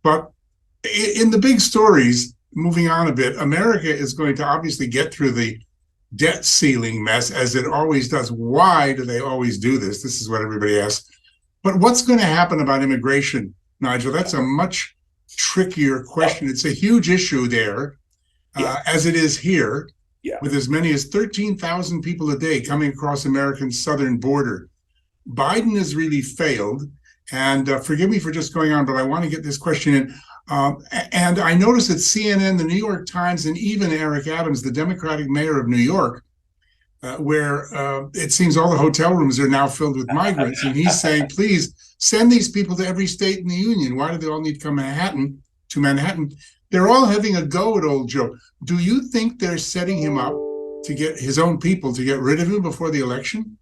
But in the big stories, moving on a bit, America is going to obviously get through the debt ceiling mess as it always does. Why do they always do this? This is what everybody asks. But what's going to happen about immigration, Nigel? That's a much trickier question. It's a huge issue there, as it is here, with as many as 13,000 people a day coming across America's southern border. Biden has really failed. And forgive me for just going on, but I want to get this question in. And I noticed that CNN, the New York Times, and even Eric Adams, the Democratic mayor of New York, where it seems all the hotel rooms are now filled with migrants, and he's saying, please send these people to every state in the union. Why do they all need to come to Manhattan? They're all having a go at old Joe. Do you think they're setting him up to get his own people to get rid of him before the election?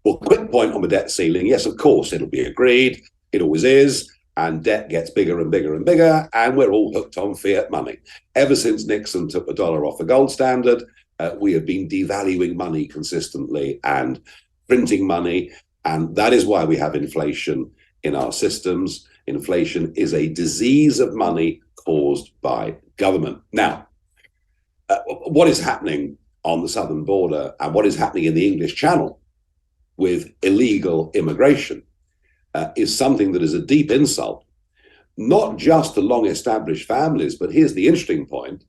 Well, quick point on the debt ceiling. Yes, of course, it'll be agreed. It always is. And debt gets bigger and bigger and bigger. And we're all hooked on fiat money. Ever since Nixon took the dollar off the gold standard, we have been devaluing money consistently and printing money. And that is why we have inflation in our systems. Inflation is a disease of money caused by government. Now, what is happening on the southern border and what is happening in the English Channel with illegal immigration is something that is a deep insult, not just to long-established families, but here's the interesting point,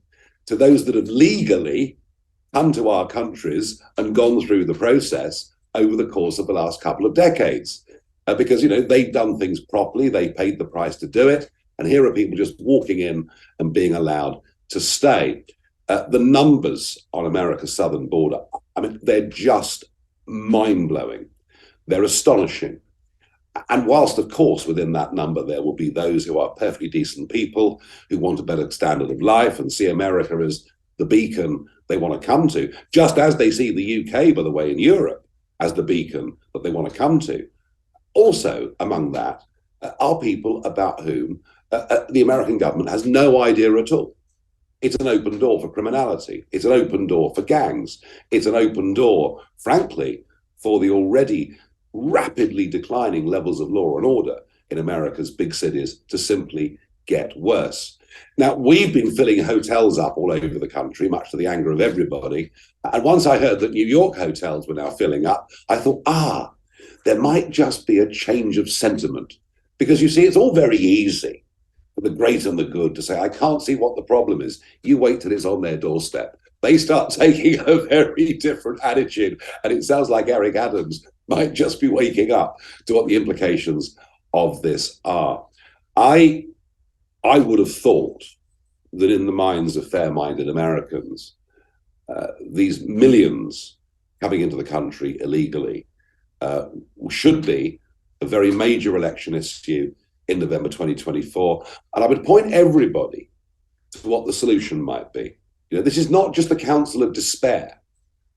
to those that have legally come to our countries and gone through the process over the course of the last couple of decades. Because, they've done things properly, they paid the price to do it, and here are people just walking in and being allowed to stay. The numbers on America's southern border, they're just mind-blowing. They're astonishing. And whilst, of course, within that number, there will be those who are perfectly decent people who want a better standard of life and see America as the beacon they want to come to, just as they see the UK, by the way, in Europe as the beacon that they want to come to. Also among that are people about whom the American government has no idea at all. It's an open door for criminality. It's an open door for gangs. It's an open door, frankly, for the already rapidly declining levels of law and order in America's big cities to simply get worse. Now, we've been filling hotels up all over the country, much to the anger of everybody. And once I heard that New York hotels were now filling up, I thought, there might just be a change of sentiment. Because you see, it's all very easy for the great and the good to say, I can't see what the problem is. You wait till it's on their doorstep. They start taking a very different attitude. And it sounds like Eric Adams might just be waking up to what the implications of this are. I would have thought that in the minds of fair-minded Americans, these millions coming into the country illegally should be a very major election issue in November 2024. And I would point everybody to what the solution might be. This is not just the council of despair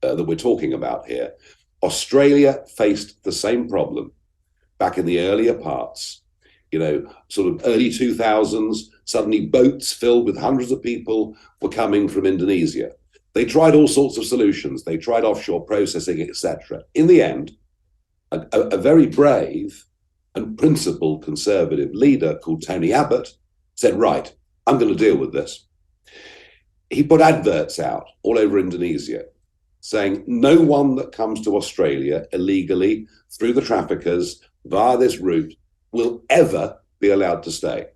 that we're talking about here. Australia faced the same problem back in the earlier parts, sort of early 2000s, suddenly boats filled with hundreds of people were coming from Indonesia. They tried all sorts of solutions. They tried offshore processing, etc. In the end, a very brave and principled conservative leader called Tony Abbott said, right, I'm going to deal with this. He put adverts out all over Indonesia saying no one that comes to Australia illegally through the traffickers via this route will ever be allowed to stay,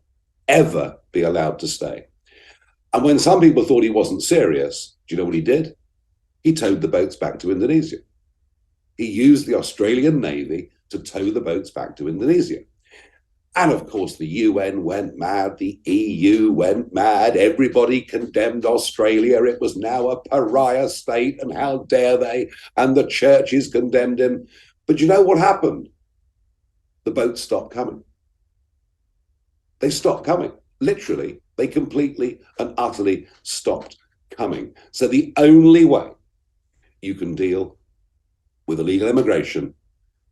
ever be allowed to stay. And when some people thought he wasn't serious, do you know what he did? He towed the boats back to Indonesia. He used the Australian Navy to tow the boats back to Indonesia. And of course, the UN went mad, the EU went mad, everybody condemned Australia. It was now a pariah state, and how dare they? And the churches condemned him. But you know what happened? The boats stopped coming. They stopped coming. Literally, they completely and utterly stopped coming. So the only way you can deal with illegal immigration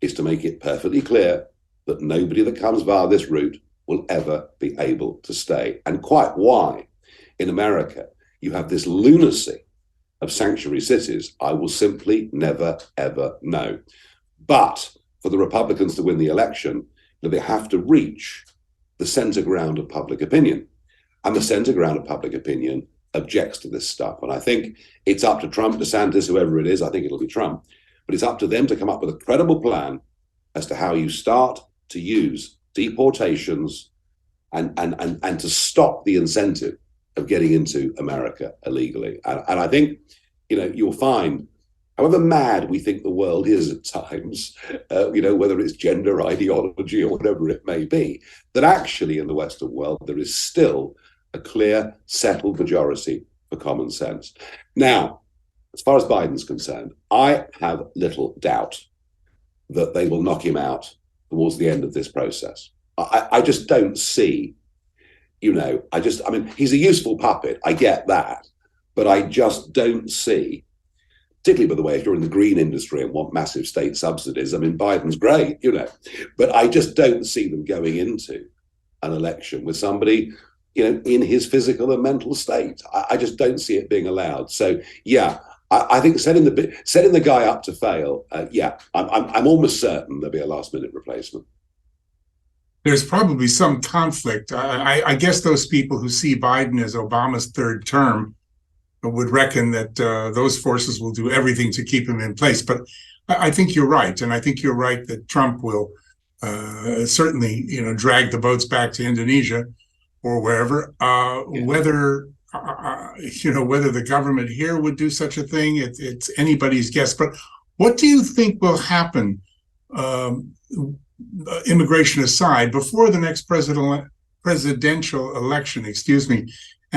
is to make it perfectly clear that nobody that comes via this route will ever be able to stay. And quite why in America you have this lunacy of sanctuary cities, I will simply never, ever know. But for the Republicans to win the election, they have to reach the center ground of public opinion. And the center ground of public opinion objects to this stuff. And I think it's up to Trump, DeSantis, whoever it is, I think it'll be Trump, but it's up to them to come up with a credible plan as to how you start to use deportations and to stop the incentive of getting into America illegally. And I think, you'll find, however mad we think the world is at times, whether it's gender ideology or whatever it may be, that actually in the Western world, there is still a clear, settled majority for common sense. Now, as far as Biden's concerned, I have little doubt that they will knock him out towards the end of this process. I just don't see, he's a useful puppet, I get that, but I just don't see, particularly, by the way, if you're in the green industry and want massive state subsidies, Biden's great, but I just don't see them going into an election with somebody, in his physical and mental state. I just don't see it being allowed. So, yeah, I think setting the guy up to fail, I'm almost certain there'll be a last-minute replacement. There's probably some conflict. I guess those people who see Biden as Obama's third term would reckon that those forces will do everything to keep him in place. But I think you're right. And I think you're right that Trump will certainly, drag the boats back to Indonesia or wherever. Whether the government here would do such a thing, it's anybody's guess. But what do you think will happen, immigration aside, before the next presidential election,